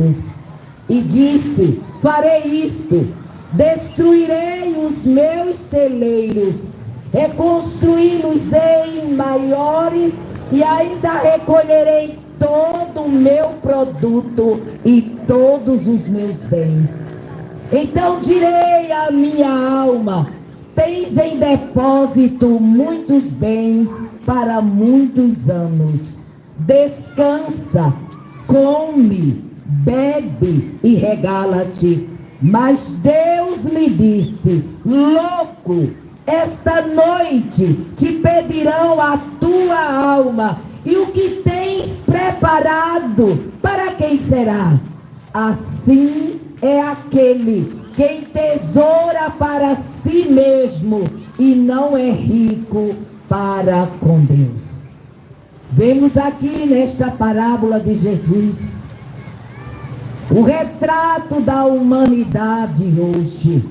feitos. E disse: farei isto, destruirei os meus celeiros, reconstruí-los-ei maiores, e ainda recolherei todo o meu produto e todos os meus bens. Então direi à minha alma: tens em depósito muitos bens para muitos anos. Descansa, come, bebe e regala-te. Mas Deus me disse: louco, esta noite te pedirão a tua alma, e o que tens preparado, para quem será? Assim é aquele que entesoura para si mesmo e não é rico para com Deus. Vemos aqui nesta parábola de Jesus o retrato da humanidade hoje,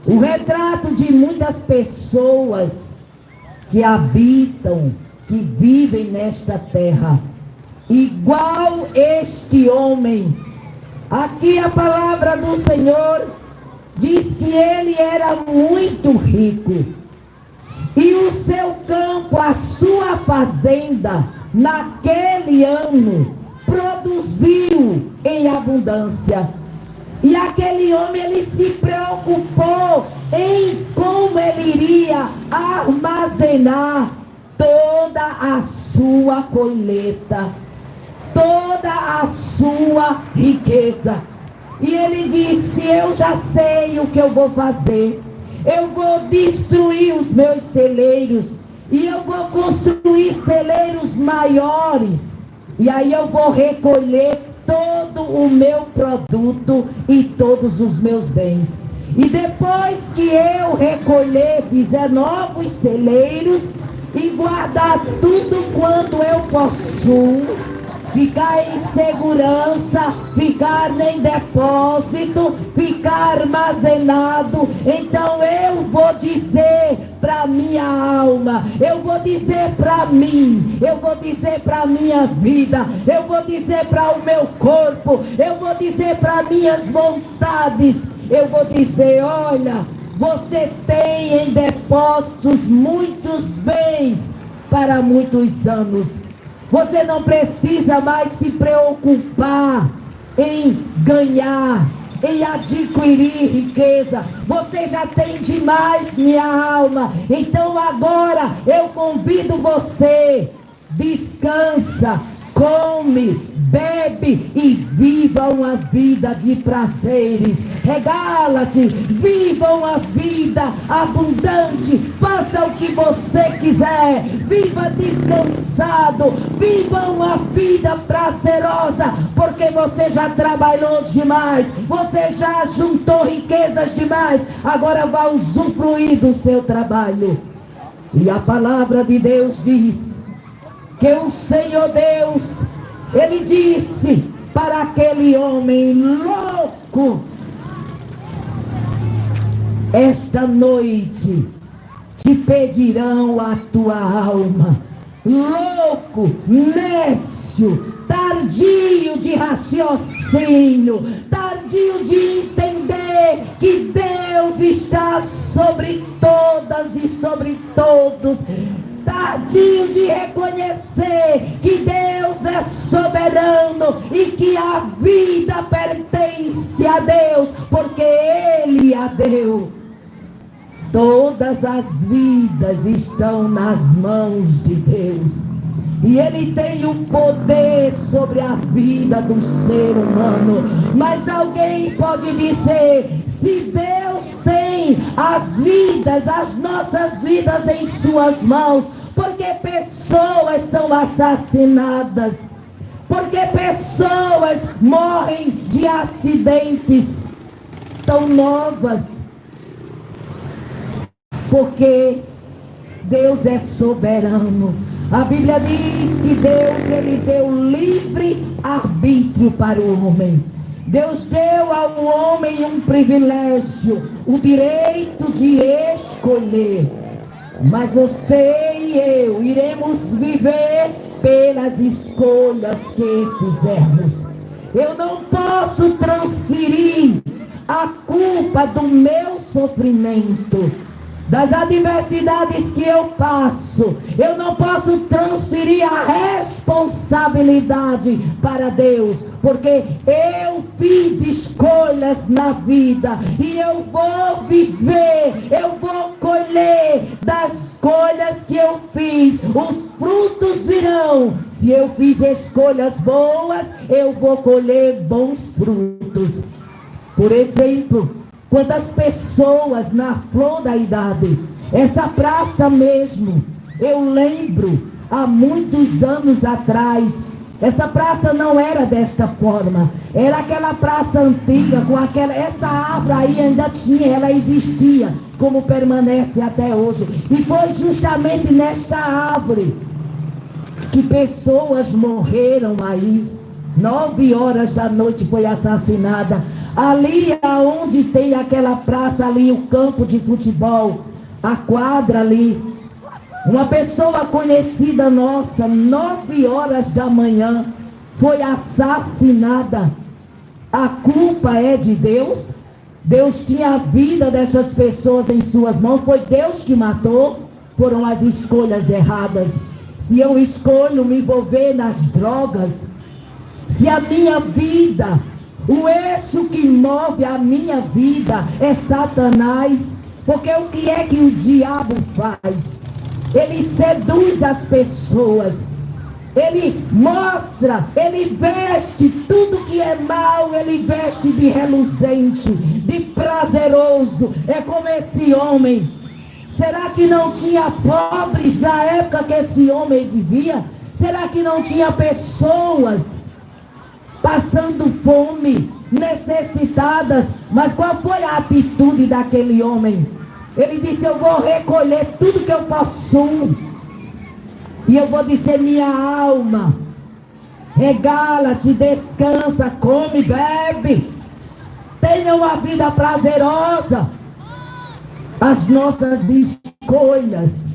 o retrato de muitas pessoas que habitam, que vivem nesta terra, igual este homem. Aqui a palavra do Senhor diz que ele era muito rico, e o seu campo, a sua fazenda, naquele ano, produziu em abundância. E aquele homem, ele se preocupou em como ele iria armazenar toda a sua colheita, toda a sua riqueza. E ele disse: eu já sei o que eu vou fazer. Eu vou destruir os meus celeiros, e eu vou construir celeiros maiores, e aí eu vou recolher todo o meu produto e todos os meus bens. E depois que eu recolher, fizer novos celeiros e guardar tudo quanto eu possuo, ficar em segurança, ficar em depósito, ficar armazenado, então eu vou dizer para minha alma, eu vou dizer para mim, eu vou dizer para minha vida, eu vou dizer para o meu corpo, eu vou dizer para minhas vontades, eu vou dizer: olha, você tem em depósitos muitos bens para muitos anos. Você não precisa mais se preocupar em ganhar, em adquirir riqueza. Você já tem demais, minha alma. Então agora eu convido você: descansa, come, bebe e viva uma vida de prazeres. Regala-te, viva uma vida abundante, faça o que você quiser, viva descansado, viva uma vida prazerosa, porque você já trabalhou demais, você já juntou riquezas demais, agora vai usufruir do seu trabalho. E a palavra de Deus diz que o Senhor Deus, ele disse para aquele homem: louco, esta noite te pedirão a tua alma. Louco, nécio, tardio de raciocínio, tardio de entender que Deus está sobre todas e sobre todos, tardio de reconhecer que Deus é soberano e que a vida pertence a Deus, porque Ele a deu. Todas as vidas estão nas mãos de Deus, e Ele tem o poder sobre a vida do ser humano. Mas alguém pode dizer: se Deus tem as vidas, as nossas vidas em suas mãos, porque pessoas são assassinadas, porque pessoas morrem de acidentes tão novas? Porque Deus é soberano. A Bíblia diz que Deus, ele deu livre arbítrio para o homem. Deus deu ao homem um privilégio, o direito de escolher. Mas você e eu iremos viver pelas escolhas que fizermos. Eu não posso transferir a culpa do meu sofrimento, das adversidades que eu passo. Eu não posso transferir a responsabilidade para Deus, porque eu fiz escolhas na vida e eu vou viver, eu vou colher das escolhas que eu fiz. Os frutos virão. Se eu fiz escolhas boas, eu vou colher bons frutos. Por exemplo, quantas pessoas na flor da idade, essa praça mesmo, eu lembro, há muitos anos atrás, essa praça não era desta forma, era aquela praça antiga, com essa árvore aí ainda tinha, ela existia, como permanece até hoje, e foi justamente nesta árvore que pessoas morreram aí. 9 horas da noite foi assassinada. Ali aonde tem aquela praça ali, o campo de futebol, a quadra ali, uma pessoa conhecida nossa, 9 horas da manhã, foi assassinada. A culpa é de Deus? Deus tinha a vida dessas pessoas em suas mãos, foi Deus que matou? Foram as escolhas erradas. Se eu escolho me envolver nas drogas, se a minha vida, o eixo que move a minha vida é Satanás, porque o que é que o diabo faz? Ele seduz as pessoas, ele mostra, ele veste tudo que é mal, ele veste de reluzente, de prazeroso. É como esse homem. Será que não tinha pobres na época que esse homem vivia? Será que não tinha pessoas passando fome, necessitadas? Mas qual foi a atitude daquele homem? Ele disse: eu vou recolher tudo que eu possuo, e eu vou dizer: minha alma, regala-te, descansa, come, bebe, tenha uma vida prazerosa. As nossas escolhas,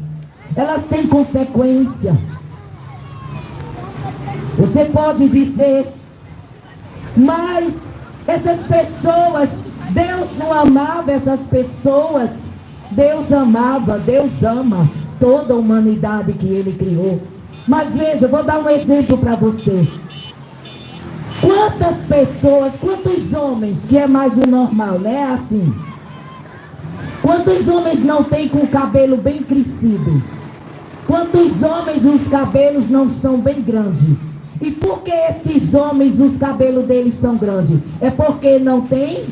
elas têm consequência. Você pode dizer: mas essas pessoas, Deus não amava essas pessoas. Deus amava, Deus ama toda a humanidade que Ele criou. Mas veja, vou dar um exemplo para você. Quantas pessoas, quantos homens, que é mais o normal, né? Assim, quantos homens não tem com o cabelo bem crescido? Quantos homens os cabelos não são bem grandes? E por que estes homens, os cabelos deles são grandes? É porque não tem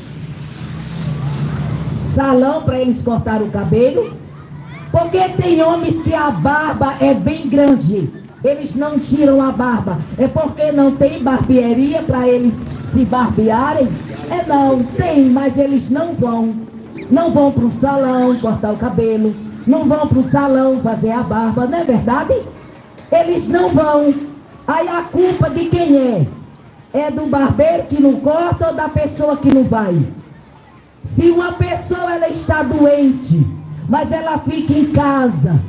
salão para eles cortar o cabelo? Porque tem homens que a barba é bem grande, eles não tiram a barba? É porque não tem barbearia para eles se barbearem? É, não tem, mas eles não vão para o salão cortar o cabelo, não vão para o salão fazer a barba, não é verdade? Eles não vão. Aí a culpa de quem é? É do barbeiro que não corta ou da pessoa que não vai? Se uma pessoa ela está doente, mas ela fica em casa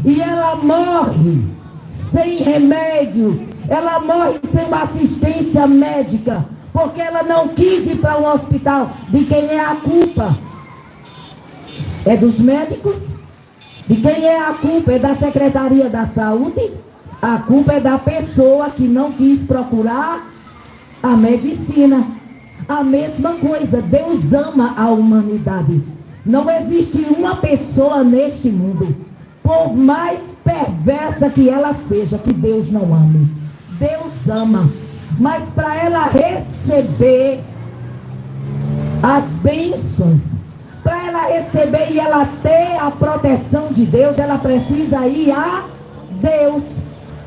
e ela morre sem remédio, ela morre sem uma assistência médica, porque ela não quis ir para um hospital, de quem é a culpa? É dos médicos? De quem é a culpa? É da Secretaria da Saúde? A culpa é da pessoa que não quis procurar a medicina. A mesma coisa, Deus ama a humanidade. Não existe uma pessoa neste mundo, por mais perversa que ela seja, que Deus não ame. Deus ama, mas para ela receber as bênçãos, para ela receber e ela ter a proteção de Deus, ela precisa ir a Deus.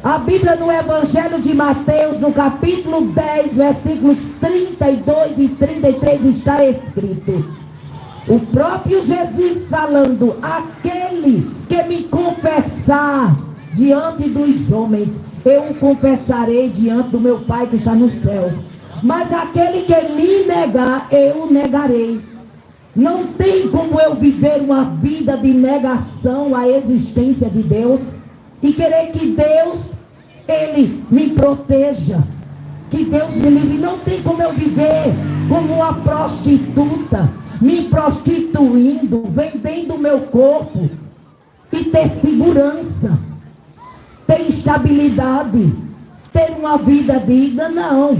A Bíblia no Evangelho de Mateus, no capítulo 10, versículos 32 e 33, está escrito: o próprio Jesus falando: aquele que me confessar diante dos homens, eu o confessarei diante do meu Pai que está nos céus. Mas aquele que me negar, eu o negarei. Não tem como eu viver uma vida de negação à existência de Deus e querer que Deus, Ele me proteja. Que Deus me livre. Não tem como eu viver como uma prostituta, me prostituindo, vendendo o meu corpo e ter segurança, ter estabilidade, ter uma vida digna. Não,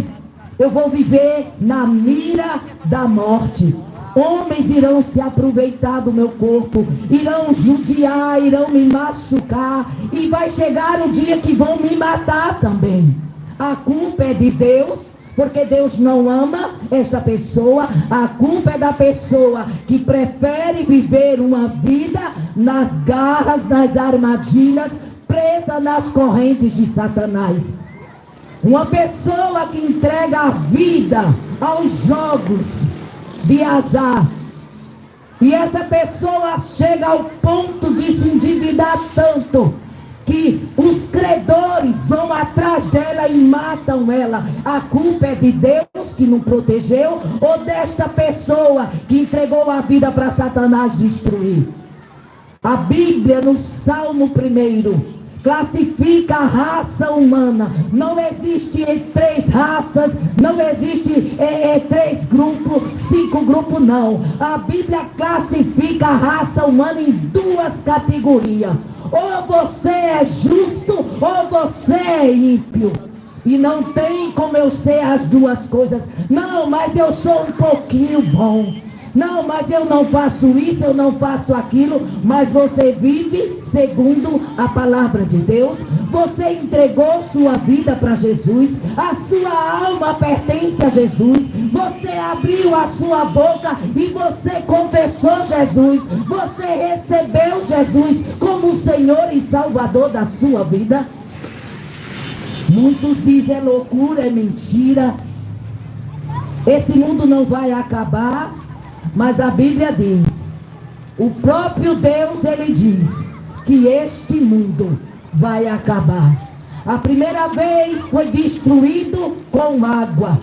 eu vou viver na mira da morte. Homens irão se aproveitar do meu corpo, irão judiar, irão me machucar, e vai chegar o dia que vão me matar também. A culpa é de Deus, porque Deus não ama esta pessoa. A culpa é da pessoa que prefere viver uma vida nas garras, nas armadilhas, presa nas correntes de Satanás. Uma pessoa que entrega a vida aos jogos de azar, e essa pessoa chega ao ponto de se endividar tanto que os credores vão atrás dela e matam ela. A culpa é de Deus que não protegeu, ou desta pessoa que entregou a vida para Satanás destruir? A Bíblia, no Salmo 1, classifica a raça humana. Não existe 3 raças, não existe 3 grupos, 5 grupos, não. A Bíblia classifica a raça humana em 2 categorias. Ou você é justo, ou você é ímpio. E não tem como eu ser as duas coisas. Não, mas eu sou um pouquinho bom. Não, mas eu não faço isso, eu não faço aquilo. Mas você vive segundo a palavra de Deus. Você entregou sua vida para Jesus. A sua alma pertence a Jesus. Você abriu a sua boca e você confessou Jesus. Você recebeu Jesus como Senhor e Salvador da sua vida. Muitos dizem é loucura, é mentira. Esse mundo não vai acabar. Mas a Bíblia diz, o próprio Deus, ele diz que este mundo vai acabar. A primeira vez foi destruído com água,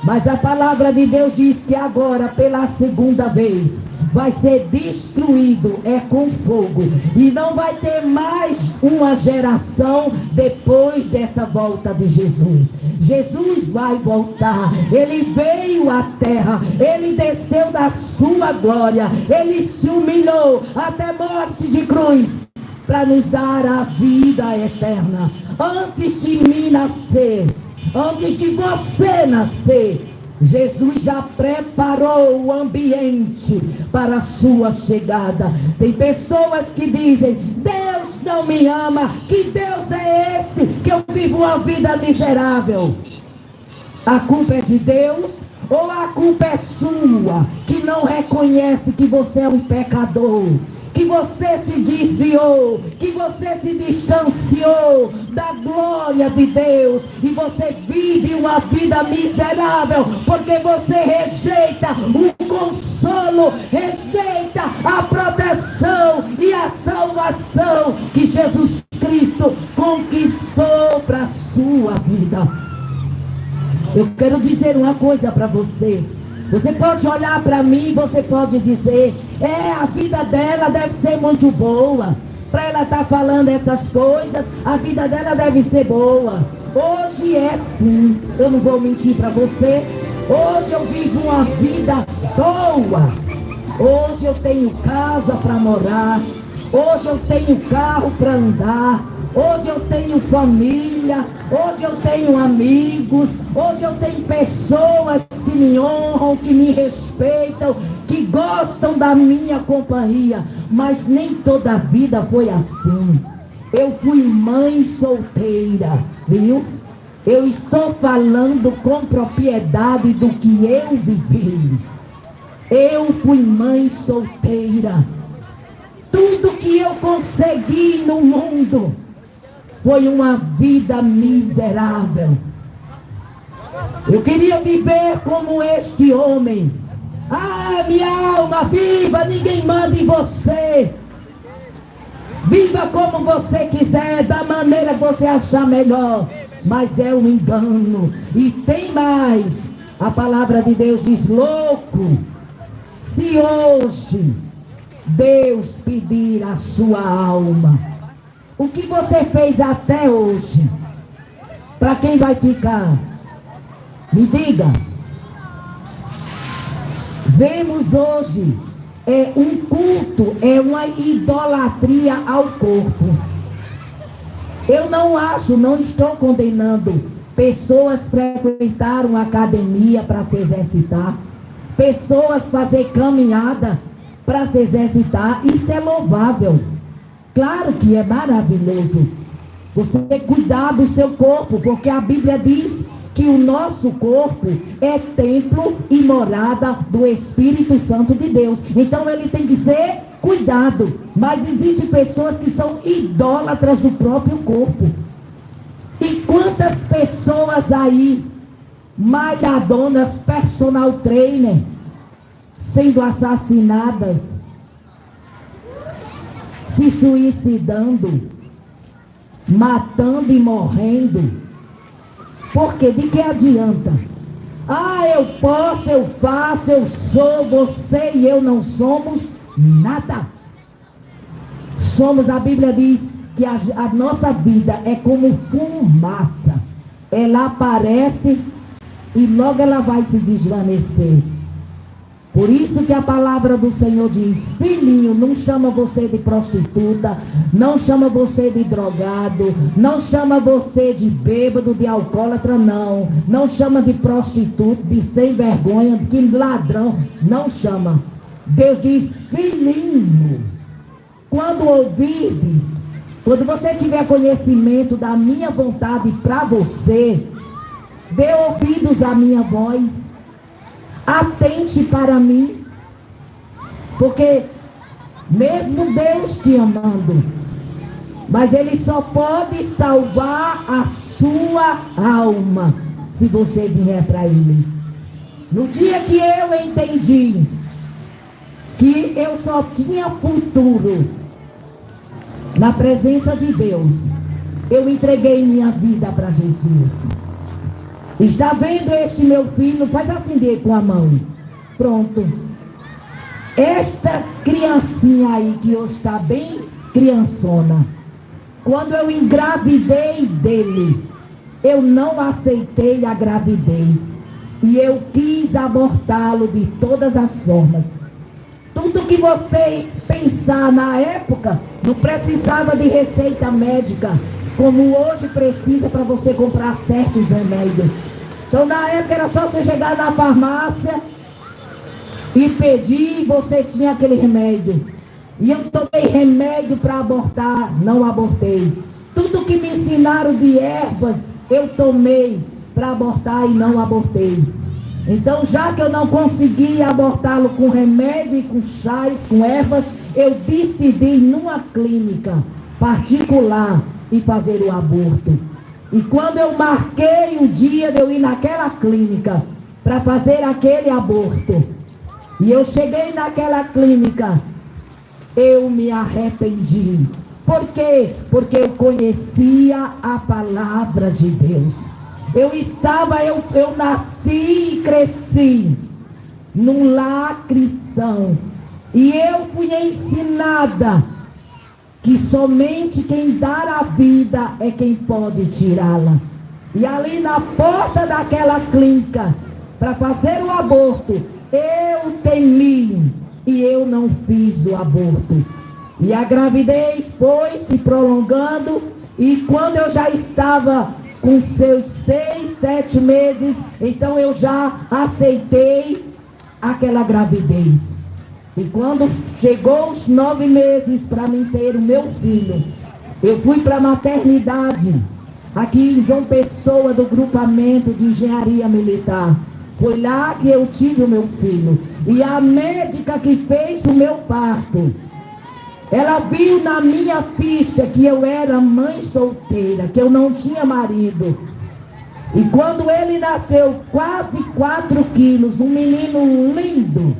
mas a palavra de Deus diz que agora, pela segunda vez, vai ser destruído com fogo. E não vai ter mais uma geração depois dessa volta de Jesus. Jesus vai voltar. Ele veio à terra, ele desceu da sua glória, ele se humilhou até morte de cruz para nos dar a vida eterna. Antes de mim nascer, antes de você nascer, Jesus já preparou o ambiente para a sua chegada. Tem pessoas que dizem, Deus não me ama. Que Deus é esse que eu vivo uma vida miserável? A culpa é de Deus ou a culpa é sua, que não reconhece que você é um pecador, que você se desviou, que você se distanciou da glória de Deus e você vive uma vida miserável porque você rejeita o consolo, rejeita a proteção e a salvação que Jesus Cristo conquistou para a sua vida. Eu quero dizer uma coisa para você. Você pode olhar para mim e você pode dizer, a vida dela deve ser muito boa. Para ela estar falando essas coisas, a vida dela deve ser boa. Hoje é sim, eu não vou mentir para você. Hoje eu vivo uma vida boa. Hoje eu tenho casa para morar. Hoje eu tenho carro para andar. Hoje eu tenho família, hoje eu tenho amigos, hoje eu tenho pessoas que me honram, que me respeitam, que gostam da minha companhia. Mas nem toda a vida foi assim. Eu fui mãe solteira, viu? Eu estou falando com propriedade do que eu vivi. Eu fui mãe solteira. Tudo que eu consegui no mundo foi uma vida miserável. Eu queria viver como este homem. Minha alma, viva, ninguém manda em você. Viva como você quiser, da maneira que você achar melhor. Mas é um engano. E tem mais. A palavra de Deus diz, louco, se hoje Deus pedir a sua alma, o que você fez até hoje, para quem vai ficar? Me diga. Vemos hoje um culto, uma idolatria ao corpo. Eu não estou condenando pessoas frequentaram academia para se exercitar, pessoas fazer caminhada para se exercitar. Isso é louvável. Claro que é maravilhoso você cuidar do seu corpo, porque a Bíblia diz que o nosso corpo é templo e morada do Espírito Santo de Deus. Então ele tem que ser cuidado. Mas existem pessoas que são idólatras do próprio corpo. E quantas pessoas aí, malhadonas, personal trainer, sendo assassinadas, se suicidando, matando e morrendo. Porque de que adianta? Eu posso, eu faço, eu sou, você e eu não somos nada. A Bíblia diz que a nossa vida é como fumaça. Ela aparece e logo ela vai se desvanecer. Por isso que a palavra do Senhor diz: filhinho, não chama você de prostituta, não chama você de drogado, não chama você de bêbado, de alcoólatra, não chama de prostituta, de sem vergonha, de ladrão, não chama. Deus diz: filhinho, quando ouvirdes, quando você tiver conhecimento da minha vontade para você, dê ouvidos à minha voz. Atente para mim, porque mesmo Deus te amando, mas Ele só pode salvar a sua alma se você vier para Ele. No dia que eu entendi que eu só tinha futuro na presença de Deus, eu entreguei minha vida para Jesus. Está vendo este meu filho? Faz assim com a mão. Pronto. Esta criancinha aí que hoje está bem criançona, quando eu engravidei dele, eu não aceitei a gravidez e eu quis abortá-lo de todas as formas. Tudo que você pensar na época, não precisava de receita médica, como hoje precisa para você comprar certos remédios. Então na época era só você chegar na farmácia e pedir, e você tinha aquele remédio. E eu tomei remédio para abortar, não abortei. Tudo que me ensinaram de ervas, eu tomei para abortar e não abortei. Então, já que eu não consegui abortá-lo com remédio e com chás, com ervas, eu decidi ir numa clínica particular e fazer o aborto. E quando eu marquei o dia de eu ir naquela clínica para fazer aquele aborto, e eu cheguei naquela clínica, eu me arrependi. Por quê? Porque eu conhecia a palavra de Deus. Eu nasci e cresci num lar cristão. E eu fui ensinada que somente quem dá a vida é quem pode tirá-la. E ali na porta daquela clínica, para fazer o aborto, eu temi e eu não fiz o aborto. E a gravidez foi se prolongando, e quando eu já estava com seus 6, 7 meses, então eu já aceitei aquela gravidez. E quando chegou os 9 meses para mim ter o meu filho, eu fui para a maternidade, aqui em João Pessoa, do grupamento de engenharia militar. Foi lá que eu tive o meu filho. E a médica que fez o meu parto, ela viu na minha ficha que eu era mãe solteira, que eu não tinha marido. E quando ele nasceu, quase 4 quilos, um menino lindo,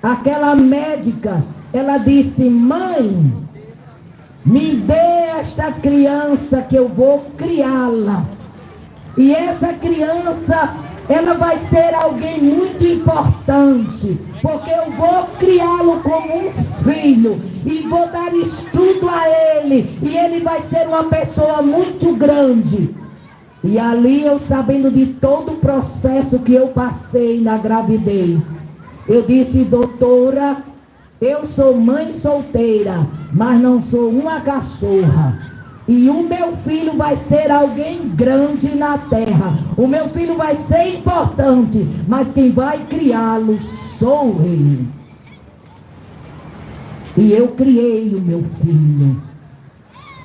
aquela médica, ela disse: mãe, me dê esta criança que eu vou criá-la. E essa criança, ela vai ser alguém muito importante, porque eu vou criá-lo como um filho e vou dar estudo a ele, e ele vai ser uma pessoa muito grande. E ali eu, sabendo de todo o processo que eu passei na gravidez, eu disse: doutora, eu sou mãe solteira, mas não sou uma cachorra. E o meu filho vai ser alguém grande na terra. O meu filho vai ser importante, mas quem vai criá-lo sou eu. E eu criei o meu filho.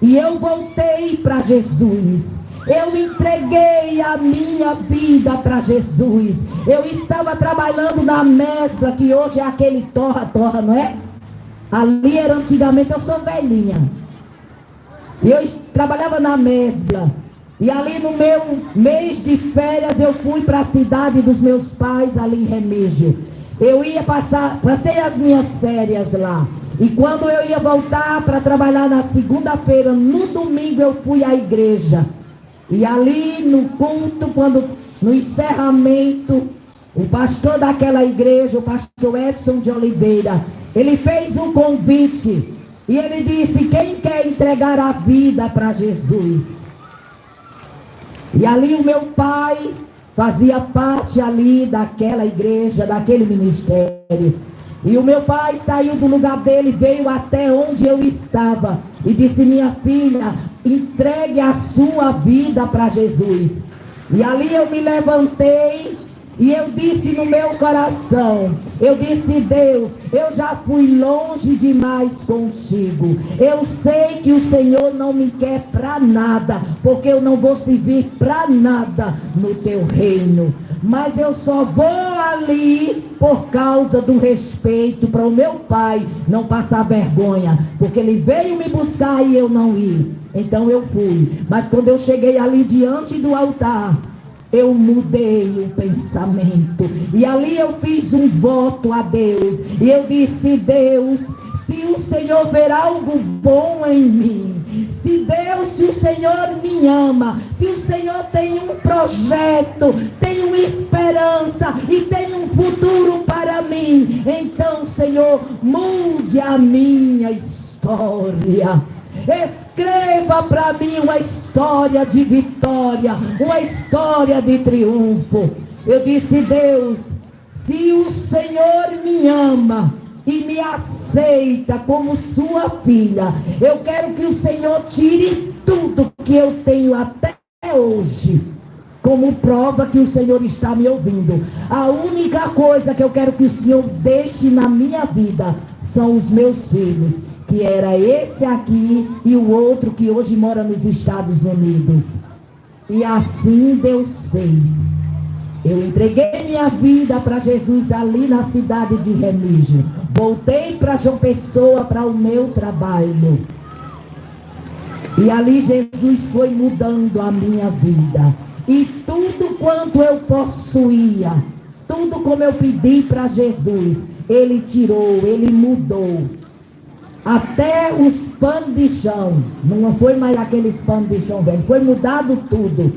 E eu voltei para Jesus. Eu entreguei a minha vida para Jesus. Eu estava trabalhando na mescla, que hoje é aquele torra-torra, não é? Ali era antigamente, eu sou velhinha. Eu trabalhava na mescla. E ali no meu mês de férias eu fui para a cidade dos meus pais, ali em Remígio. Eu ia passei as minhas férias lá. E quando eu ia voltar para trabalhar na segunda-feira, no domingo eu fui à igreja. E ali no culto, no encerramento, o pastor daquela igreja, o pastor Edson de Oliveira, ele fez um convite. E ele disse: quem quer entregar a vida para Jesus? E ali o meu pai fazia parte ali daquela igreja, daquele ministério. E o meu pai saiu do lugar dele, veio até onde eu estava e disse: minha filha, entregue a sua vida para Jesus. E ali eu me levantei e eu disse no meu coração, eu disse: Deus, eu já fui longe demais contigo. Eu sei que o Senhor não me quer para nada, porque eu não vou servir para nada no teu reino. Mas eu só vou ali por causa do respeito para o meu pai não passar vergonha, porque ele veio me buscar e eu não ia. Então eu fui. Mas quando eu cheguei ali diante do altar, eu mudei o pensamento. E ali eu fiz um voto a Deus. E eu disse: Deus, se o Senhor ver algo bom em mim, se o Senhor me ama, se o Senhor tem um projeto, tem uma esperança e tem um futuro para mim, então, Senhor, mude a minha história. Escreva para mim uma história de vitória, uma história de triunfo. Eu disse: Deus, se o Senhor me ama e me aceita como sua filha, eu quero que o Senhor tire tudo que eu tenho até hoje, como prova que o Senhor está me ouvindo. A única coisa que eu quero que o Senhor deixe na minha vida são os meus filhos, que era esse aqui e o outro que hoje mora nos Estados Unidos. E assim Deus fez. Eu entreguei minha vida para Jesus ali na cidade de Remígio. Voltei para João Pessoa para o meu trabalho. E ali Jesus foi mudando a minha vida. E tudo quanto eu possuía, tudo como eu pedi para Jesus, Ele tirou, Ele mudou. Até os panos de chão, não foi mais aqueles panos de chão velho, foi mudado tudo.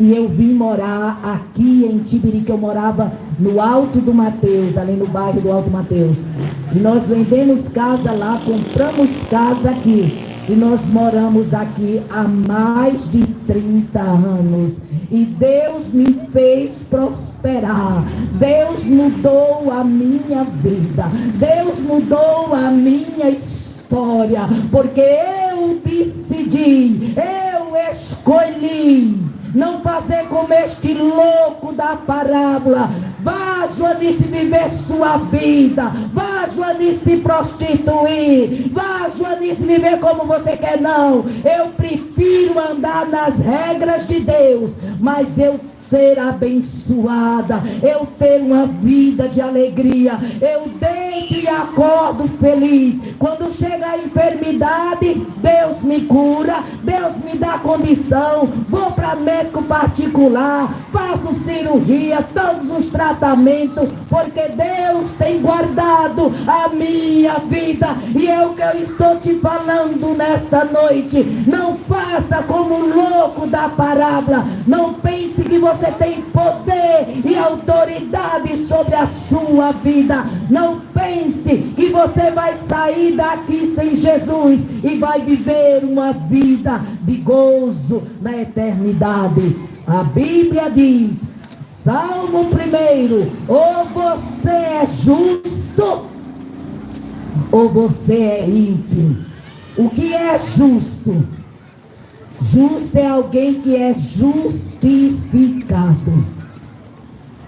E eu vim morar aqui em Tibiri, que eu morava no Alto do Mateus, ali no bairro do Alto Mateus. E nós vendemos casa lá, compramos casa aqui. E nós moramos aqui há mais de 30 anos. E Deus me fez prosperar. Deus mudou a minha vida. Deus mudou a minha história. Porque eu decidi, eu escolhi não fazer como este louco da parábola. Vá, Joanice, viver sua vida. Vá, Joanice, prostituir. Vá, Joanice, viver como você quer. Não, eu prefiro andar nas regras de Deus, mas eu ser abençoada, eu ter uma vida de alegria, eu deito e acordo feliz. Quando chega a enfermidade, Deus me cura, Deus me dá condição, vou para médico particular, faço cirurgia, todos os tratamentos, porque Deus tem guardado a minha vida. E é o que eu estou te falando nesta noite. Não faça como o louco da parábola. Não pense que você tem poder e autoridade sobre a sua vida. Não pense disse que você vai sair daqui sem Jesus e vai viver uma vida de gozo na eternidade. A Bíblia diz, Salmo 1, ou você é justo, ou você é ímpio. O que é justo? Justo é alguém que é justificado.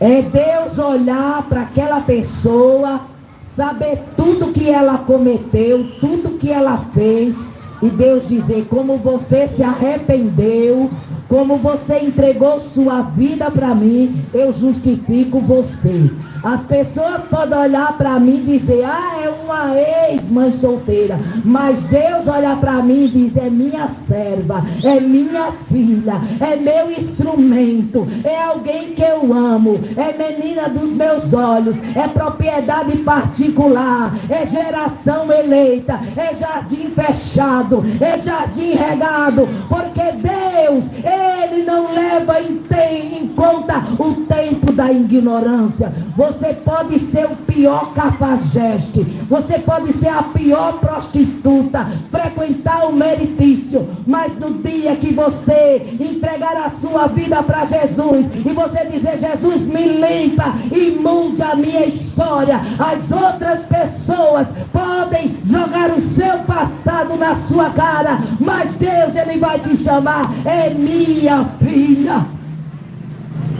É Deus olhar para aquela pessoa, saber tudo que ela cometeu, tudo que ela fez, e Deus dizer, como você se arrependeu, como você entregou sua vida para mim, eu justifico você. As pessoas podem olhar para mim e dizer, é uma ex-mãe solteira. Mas Deus olha para mim e diz, é minha serva, é minha filha, é meu instrumento, é alguém que eu amo, é menina dos meus olhos, é propriedade particular, é geração eleita, é jardim fechado, é jardim regado, porque Deus, Ele não leva em conta o tempo da ignorância. Você pode ser o pior cafajeste, você pode ser a pior prostituta, frequentar o meritício, mas no dia que você entregar a sua vida para Jesus, e você dizer, Jesus me limpa e mude a minha história, as outras pessoas podem jogar o seu passado na sua cara, mas Deus, Ele vai te chamar, é minha filha,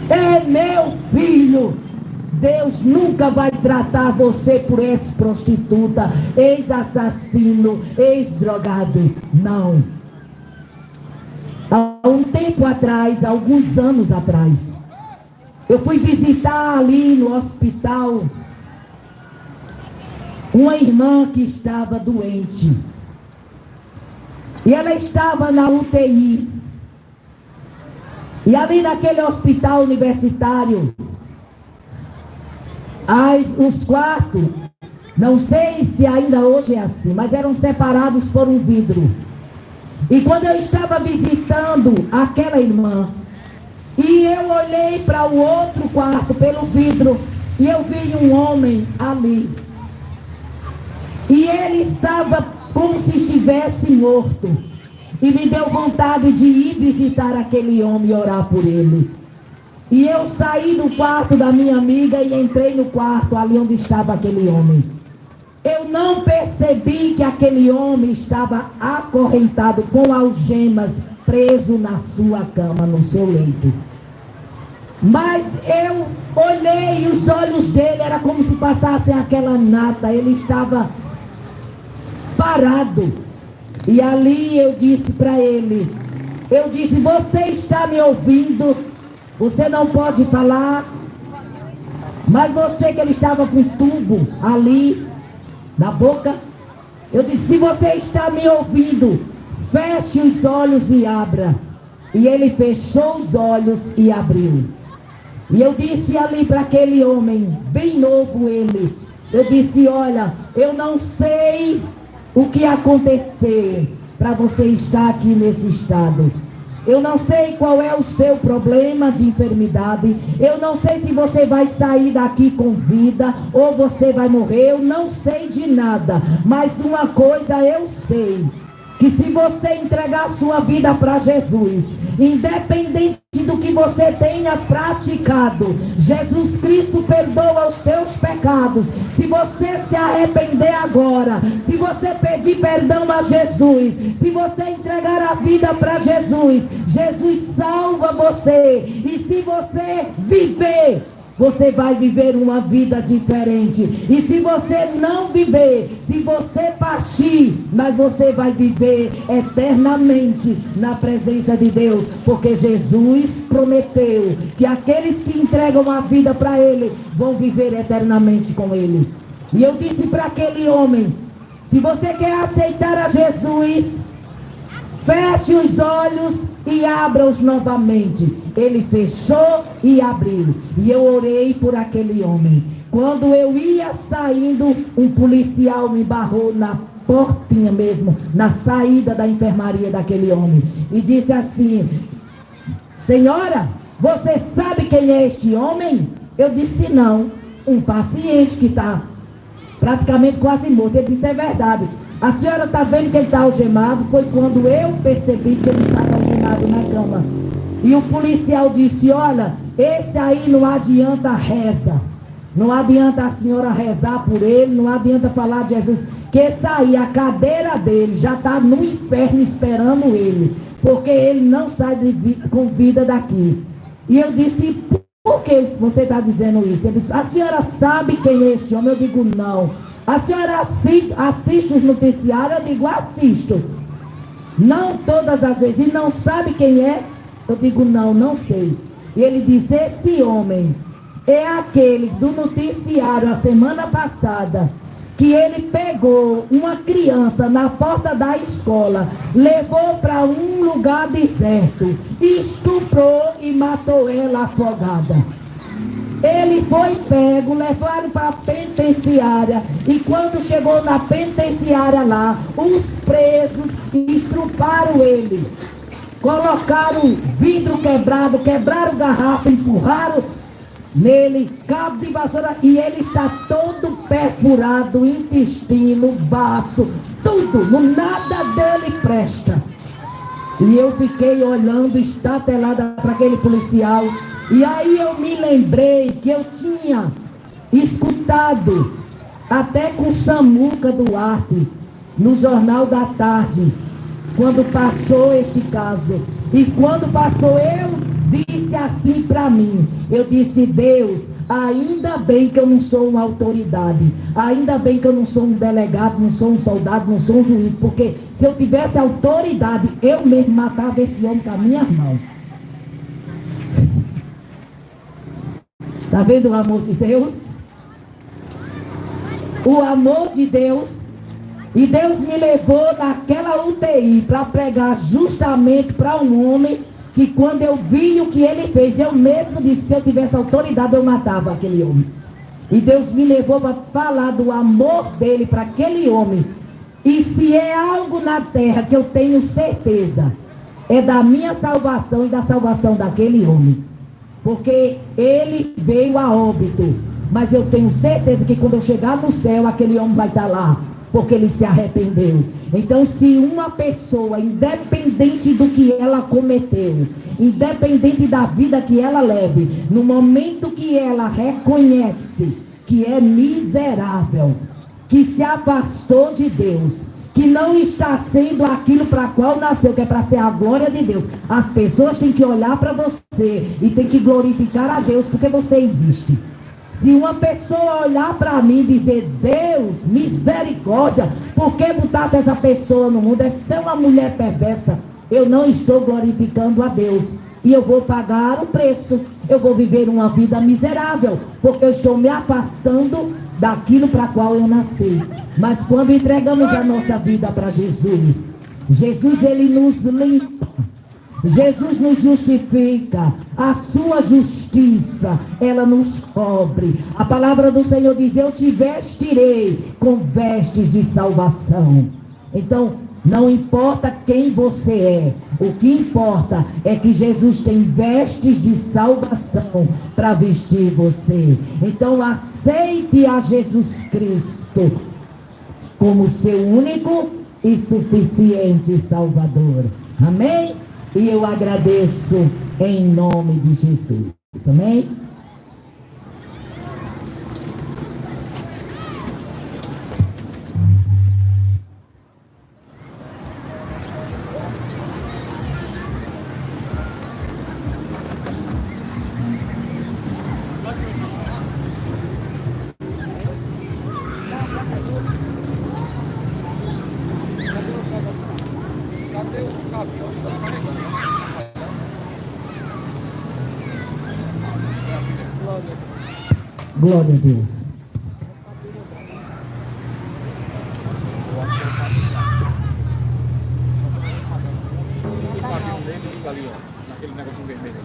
é meu filho. Deus nunca vai tratar você por ex-prostituta, ex-assassino, ex-drogado. Não. Há um tempo atrás, alguns anos atrás, eu fui visitar ali no hospital uma irmã que estava doente. E ela estava na UTI. E ali naquele hospital universitário, os quartos, não sei se ainda hoje é assim, mas eram separados por um vidro. E quando eu estava visitando aquela irmã, e eu olhei para o outro quarto pelo vidro, e eu vi um homem ali. E ele estava como se estivesse morto. E me deu vontade de ir visitar aquele homem e orar por ele. E eu saí do quarto da minha amiga e entrei no quarto ali onde estava aquele homem. Eu não percebi que aquele homem estava acorrentado com algemas, preso na sua cama, no seu leito. Mas eu olhei e os olhos dele era como se passassem aquela nata. Ele estava parado. E ali eu disse para ele, eu disse, você está me ouvindo? Você não pode falar, mas você que ele estava com tubo ali na boca, eu disse, se você está me ouvindo, feche os olhos e abra. E ele fechou os olhos e abriu. E eu disse ali para aquele homem, bem novo ele, eu disse, olha, eu não sei o que aconteceu para você estar aqui nesse estado. Eu não sei qual é o seu problema de enfermidade. Eu não sei se você vai sair daqui com vida ou você vai morrer. Eu não sei de nada. Mas uma coisa eu sei, que se você entregar a sua vida para Jesus, independente do que você tenha praticado, Jesus Cristo perdoa os seus pecados. Se você se arrepender agora, se você pedir perdão a Jesus, se você entregar a vida para Jesus, Jesus salva você. E se você viver, você vai viver uma vida diferente. E se você não viver, se você partir, mas você vai viver eternamente na presença de Deus, porque Jesus prometeu que aqueles que entregam a vida para Ele vão viver eternamente com Ele. E eu disse para aquele homem, se você quer aceitar a Jesus, feche os olhos e abra-os novamente. Ele fechou e abriu. E eu orei por aquele homem. Quando eu ia saindo, um policial me barrou na portinha mesmo, na saída da enfermaria daquele homem. E disse assim, senhora, você sabe quem é este homem? Eu disse não, um paciente que está praticamente quase morto. Ele disse: é verdade. A senhora está vendo que ele está algemado? Foi quando eu percebi que ele estava algemado na cama. E o policial disse: olha, esse aí não adianta reza. Não adianta a senhora rezar por ele, não adianta falar de Jesus. Que esse aí, a cadeira dele já está no inferno esperando ele. Porque ele não sai com vida daqui. E eu disse: por que você está dizendo isso? Ele disse: a senhora sabe quem é este homem? Eu digo: não. A senhora assiste os noticiários? Eu digo: assisto. Não todas as vezes. E não sabe quem é? Eu digo: não, não sei. E ele diz: esse homem é aquele do noticiário a semana passada, que ele pegou uma criança na porta da escola, levou para um lugar deserto, estuprou e matou ela afogada. Ele foi pego, levaram para a penitenciária, e quando chegou na penitenciária lá, os presos estruparam ele, colocaram vidro quebrado, quebraram garrafa, empurraram nele cabo de vassoura, e ele está todo perfurado, intestino, baço, tudo, nada dele presta. E eu fiquei olhando estatelada para aquele policial. E aí eu me lembrei que eu tinha escutado até com Samuca Duarte no Jornal da Tarde, quando passou este caso. E quando passou, eu disse assim para mim, eu disse: Deus, ainda bem que eu não sou uma autoridade, ainda bem que eu não sou um delegado, não sou um soldado, não sou um juiz, porque se eu tivesse autoridade, eu mesmo matava esse homem com a minha mão. Está vendo o amor de Deus? O amor de Deus. E Deus me levou daquela UTI para pregar justamente para um homem que, quando eu vi o que ele fez, eu mesmo disse: se eu tivesse autoridade, eu matava aquele homem. E Deus me levou para falar do amor dele para aquele homem. E se é algo na terra que eu tenho certeza, é da minha salvação e da salvação daquele homem. Porque ele veio a óbito, mas eu tenho certeza que quando eu chegar no céu, aquele homem vai estar lá, porque ele se arrependeu. Então, se uma pessoa, independente do que ela cometeu, independente da vida que ela leve, no momento que ela reconhece que é miserável, que se afastou de Deus, que não está sendo aquilo para qual nasceu, que é para ser a glória de Deus, as pessoas têm que olhar para você e têm que glorificar a Deus, porque você existe. Se uma pessoa olhar para mim e dizer: Deus, misericórdia, por que botasse essa pessoa no mundo? Essa é uma mulher perversa. Eu não estou glorificando a Deus. E eu vou pagar o preço. Eu vou viver uma vida miserável, porque eu estou me afastando daquilo para qual eu nasci. Mas quando entregamos a nossa vida para Jesus, Jesus, ele nos limpa. Jesus nos justifica, a sua justiça, ela nos cobre. A palavra do Senhor diz: eu te vestirei com vestes de salvação. Então, não importa quem você é, o que importa é que Jesus tem vestes de salvação para vestir você. Então, aceite a Jesus Cristo como seu único e suficiente Salvador. Amém? E eu agradeço em nome de Jesus. Amém? Glória a Deus. Naquele negocinho vermelho.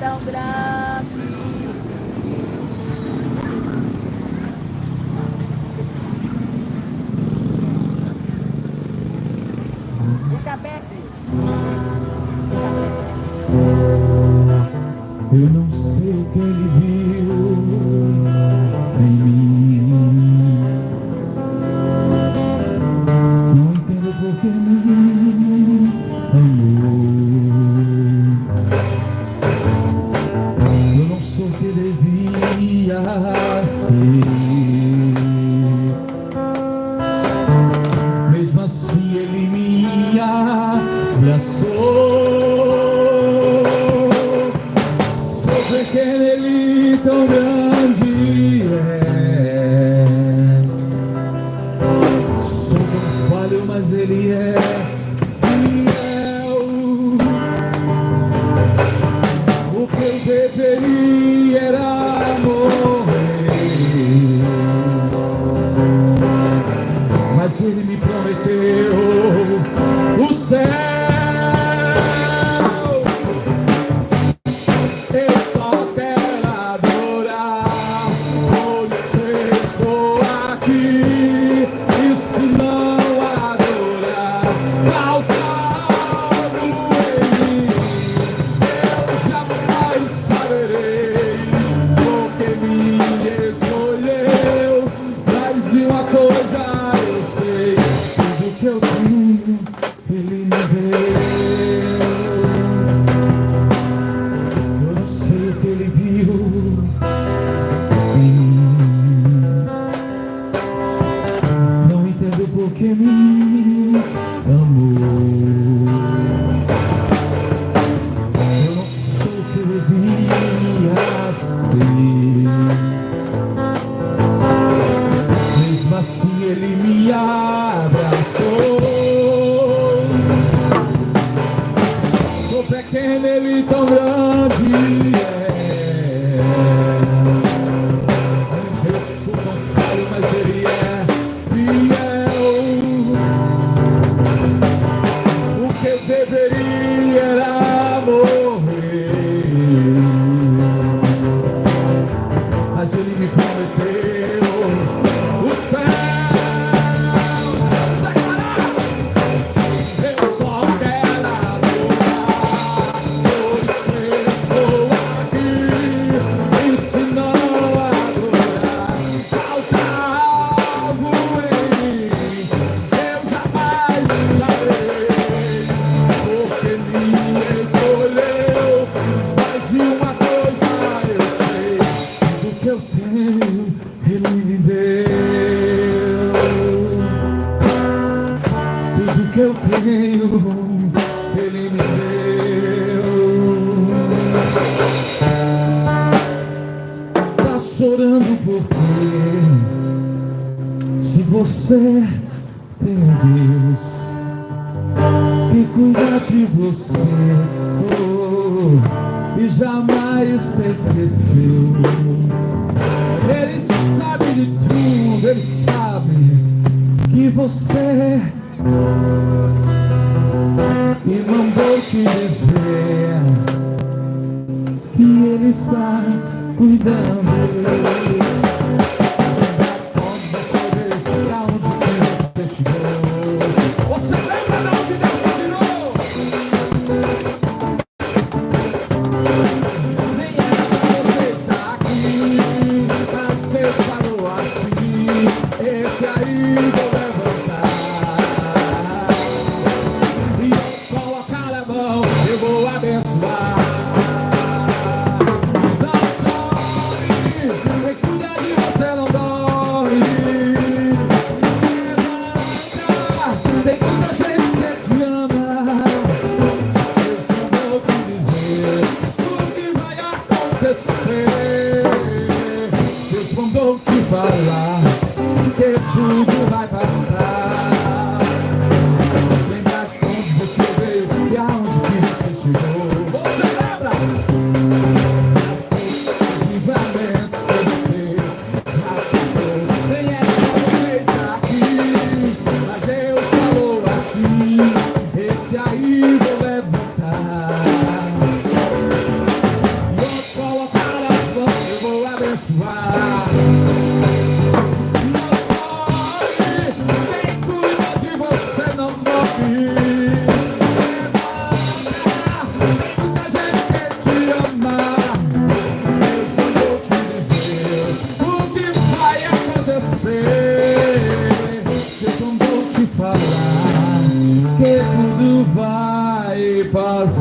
tão grande. Fica aberto. Eu não sei o que ele viu em mim. Não entendo por que me amou. Eu não sou o que devia ser. Mesmo assim ele me abraçou. Pequeno ele tão grande é. Sou tão falho, mas ele é fiel. O que eu deveria era morrer, mas ele me prometeu o céu. Porque me amou. Eu não sou o que devia ser. Mesmo assim ele me abraçou. Sou pequeno, ele tão grande é. Eu sou tão falho, mas ele é fiel. Deveria era morrer, mas ele me prometeu o céu. Eu só quero adorar, por isso estou aqui, ensinando a adorar. Falta algo em mim, eu jamais saberei. Porque me escolheu, mas de uma coisa eu sei: tudo que eu tenho, ele me deu. Tudo que eu tenho, ele me deu. Tá chorando por quê? Se você tem um Deus que cuida de você, e jamais se esqueceu. Ele sabe de tudo, ele sabe que você, e mandou te dizer que ele está cuidando. Onde você veio, pra onde você chegou. Você lembra de onde Deus tirou? Nem era pra você estar aqui, mas Deus parou assim. Esse aí vou levantar e eu colocar a mão, eu vou abençoar. Não chore, você. Eu só vou te falar que tudo vai passar.